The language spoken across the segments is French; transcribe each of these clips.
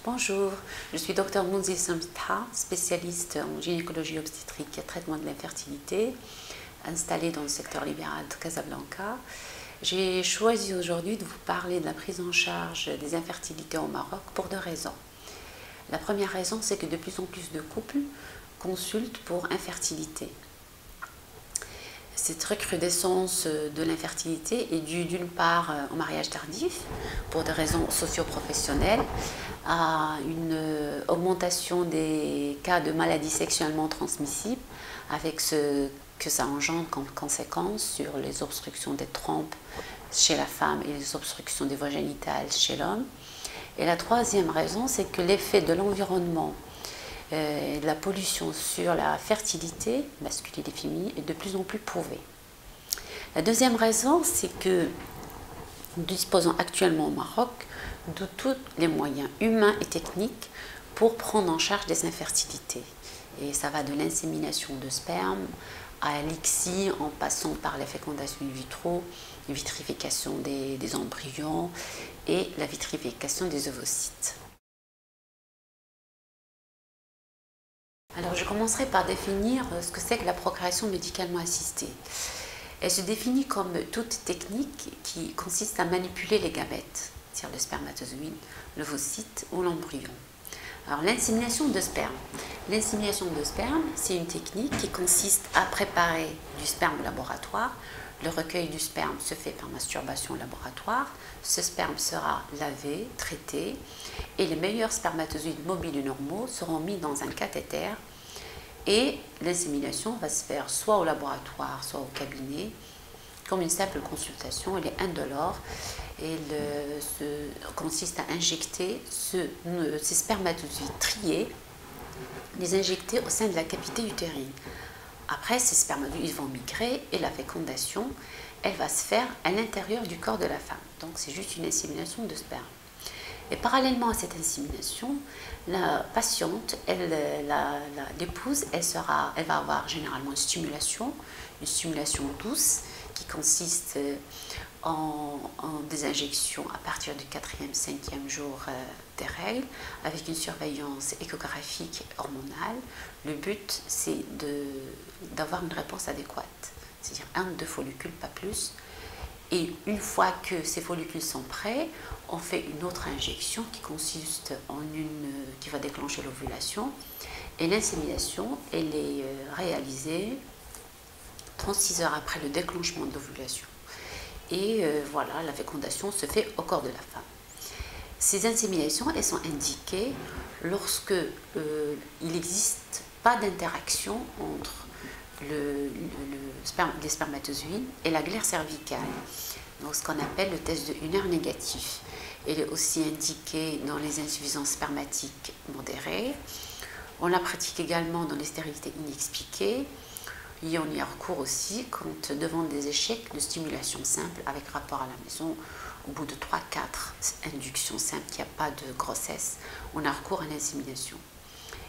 Bonjour, je suis Dr Mounzi Samita, spécialiste en gynécologie obstétrique et traitement de l'infertilité, installée dans le secteur libéral de Casablanca. J'ai choisi aujourd'hui de vous parler de la prise en charge des infertilités au Maroc pour deux raisons. La première raison, c'est que de plus en plus de couples consultent pour infertilité. Cette recrudescence de l'infertilité est due d'une part au mariage tardif, pour des raisons socio-professionnelles, à une augmentation des cas de maladies sexuellement transmissibles, avec ce que ça engendre comme conséquence sur les obstructions des trompes chez la femme et les obstructions des voies génitales chez l'homme. Et la troisième raison, c'est que l'effet de l'environnement et de la pollution sur la fertilité masculine et féminine est de plus en plus prouvé. La deuxième raison, c'est que nous disposons actuellement au Maroc de tous les moyens humains et techniques pour prendre en charge des infertilités. Et ça va de l'insémination de sperme à l'ICSI, en passant par la fécondation in vitro, la vitrification des embryons et la vitrification des ovocytes. Alors je commencerai par définir ce que c'est que la procréation médicalement assistée. Elle se définit comme toute technique qui consiste à manipuler les gamètes, c'est-à-dire le spermatozoïde, l'ovocyte ou l'embryon. Alors l'insémination de sperme. L'insémination de sperme, c'est une technique qui consiste à préparer du sperme au laboratoire. Le recueil du sperme se fait par masturbation au laboratoire. Ce sperme sera lavé, traité, et les meilleurs spermatozoïdes mobiles et normaux seront mis dans un cathéter. Et l'insémination va se faire soit au laboratoire, soit au cabinet, comme une simple consultation. Elle est indolore et consiste à injecter ces spermatozoïdes triés, les injecter au sein de la cavité utérine. Après, ces spermatozoïdes vont migrer et la fécondation, elle va se faire à l'intérieur du corps de la femme. Donc c'est juste une insémination de sperme. Et parallèlement à cette insémination, la patiente, l'épouse, elle va avoir généralement une stimulation douce qui consiste en des injections à partir du 4e, 5e jour des règles, avec une surveillance échographique hormonale. Le but, c'est d'avoir une réponse adéquate, c'est-à-dire 1 ou 2 follicules, pas plus. Et une fois que ces follicules sont prêts, on fait une autre injection qui consiste qui va déclencher l'ovulation. Et l'insémination, elle est réalisée 36 heures après le déclenchement de l'ovulation. Et voilà, la fécondation se fait au corps de la femme. Ces inséminations, elles sont indiquées lorsque il n'existe pas d'interaction entre les spermatozoïdes et la glaire cervicale, donc ce qu'on appelle le test de Huner négatif. Elle est aussi indiquée dans les insuffisances spermatiques modérées. On la pratique également dans les stérilités inexpliquées. Et on y a recours aussi quand devant des échecs de stimulation simple avec rapport à la maison, au bout de 3-4 inductions simples, qu'il n'y a pas de grossesse, on a recours à l'insémination.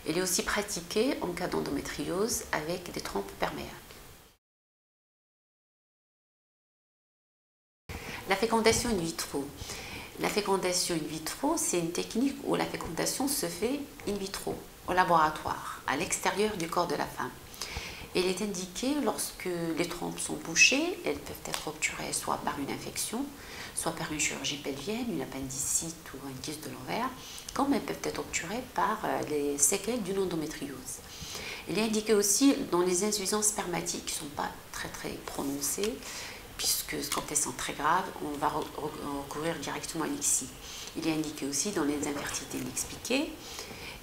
Elle est aussi pratiquée en cas d'endométriose avec des trompes perméables. La fécondation in vitro. La fécondation in vitro, c'est une technique où la fécondation se fait in vitro, au laboratoire, à l'extérieur du corps de la femme. Elle est indiquée lorsque les trompes sont bouchées. Elles peuvent être obturées soit par une infection, soit par une chirurgie pelvienne, une appendicite ou un kyste de l'ovaire, comme elles peuvent être obturées par les séquelles d'une endométriose. Elle est indiquée aussi dans les insuffisances spermatiques qui ne sont pas très prononcées, puisque quand elles sont très graves, on va recourir directement à l'ICSI. Il est indiqué aussi dans les infertilités inexpliquées.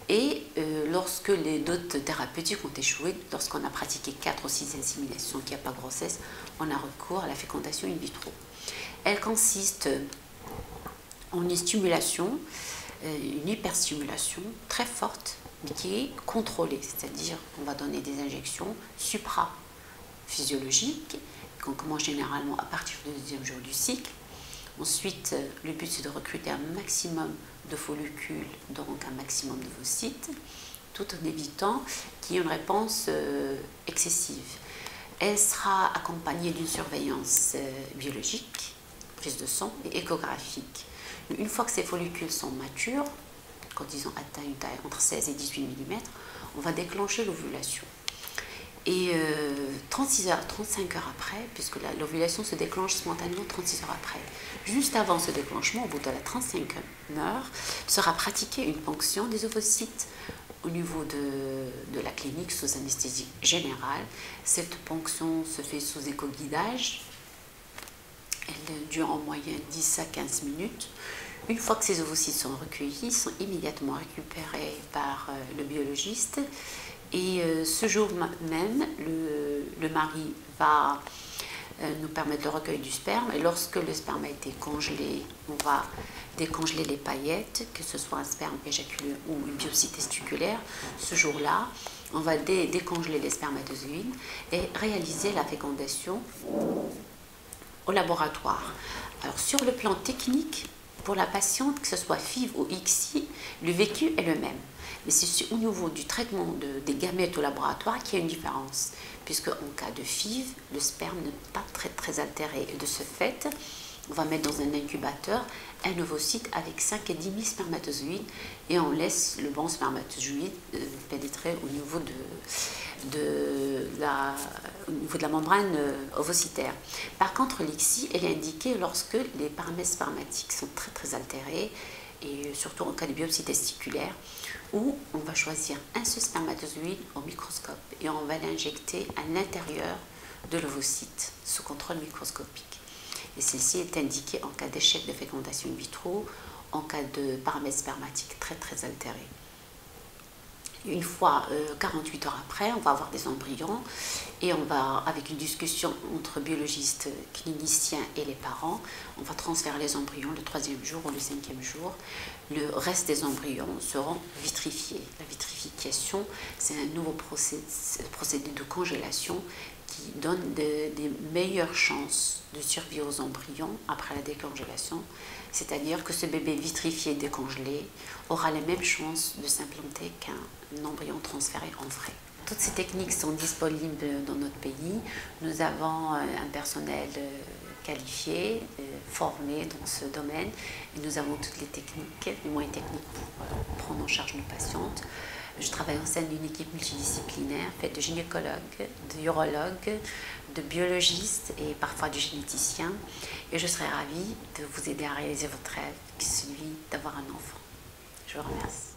Et lorsque les dotes thérapeutiques ont échoué, lorsqu'on a pratiqué 4 ou 6 inséminations, qu'il n'y a pas de grossesse, on a recours à la fécondation in vitro. Elle consiste en une stimulation, une hyperstimulation très forte, mais qui est contrôlée, c'est-à-dire qu'on va donner des injections supraphysiologiques, qu'on commence généralement à partir du 2e jour du cycle. Ensuite, le but c'est de recruter un maximum de follicules, donc un maximum d'ovocytes, tout en évitant qu'il y ait une réponse excessive. Elle sera accompagnée d'une surveillance biologique, prise de sang et échographique. Une fois que ces follicules sont matures, quand ils ont atteint une taille entre 16 et 18 mm, on va déclencher l'ovulation. Et 36 heures, 35 heures après, puisque l'ovulation se déclenche spontanément 36 heures après, juste avant ce déclenchement, au bout de la 35e heure, sera pratiquée une ponction des ovocytes au niveau de la clinique sous anesthésie générale. Cette ponction se fait sous éco-guidage. Elle dure en moyenne 10 à 15 minutes. Une fois que ces ovocytes sont recueillis, ils sont immédiatement récupérés par le biologiste. Et ce jour même, le mari va nous permettre le recueil du sperme. Et lorsque le sperme a été congelé, on va décongeler les paillettes, que ce soit un sperme éjaculé ou une biopsie testiculaire. Ce jour-là, on va décongeler les spermatozoïdes et réaliser la fécondation au laboratoire. Alors sur le plan technique, pour la patiente, que ce soit FIV ou ICSI, le vécu est le même. Mais c'est au niveau du traitement des gamètes au laboratoire qu'il y a une différence. Puisque en cas de FIV, le sperme n'est pas très altéré. Et de ce fait, on va mettre dans un incubateur un ovocyte avec 5 et 10 000 spermatozoïdes et on laisse le bon spermatozoïde pénétrer au niveau de la membrane ovocytaire. Par contre, l'ICSI, elle est indiquée lorsque les paramètres spermatiques sont très altérés, et surtout en cas de biopsie testiculaire, où on va choisir un seul spermatozoïde au microscope et on va l'injecter à l'intérieur de l'ovocyte sous contrôle microscopique. Et celle-ci est indiquée en cas d'échec de fécondation in vitro, en cas de paramètres spermatiques très altérés. Une fois 48 heures après, on va avoir des embryons et on va, avec une discussion entre biologistes, cliniciens et les parents, on va transférer les embryons le 3e jour ou le 5e jour. Le reste des embryons seront vitrifiés. La vitrification, c'est un nouveau procédé de congélation qui donne des meilleures chances de survie aux embryons après la décongélation. C'est-à-dire que ce bébé vitrifié décongelé aura les mêmes chances de s'implanter qu'un embryon transféré en vrai. Toutes ces techniques sont disponibles dans notre pays. Nous avons un personnel qualifié, formé dans ce domaine, et nous avons toutes les techniques, les moyens techniques pour prendre en charge nos patientes. Je travaille au sein d'une équipe multidisciplinaire faite de gynécologues, d'urologues, de biologistes et parfois de généticiens. Et je serai ravie de vous aider à réaliser votre rêve, qui est celui d'avoir un enfant. Je vous remercie.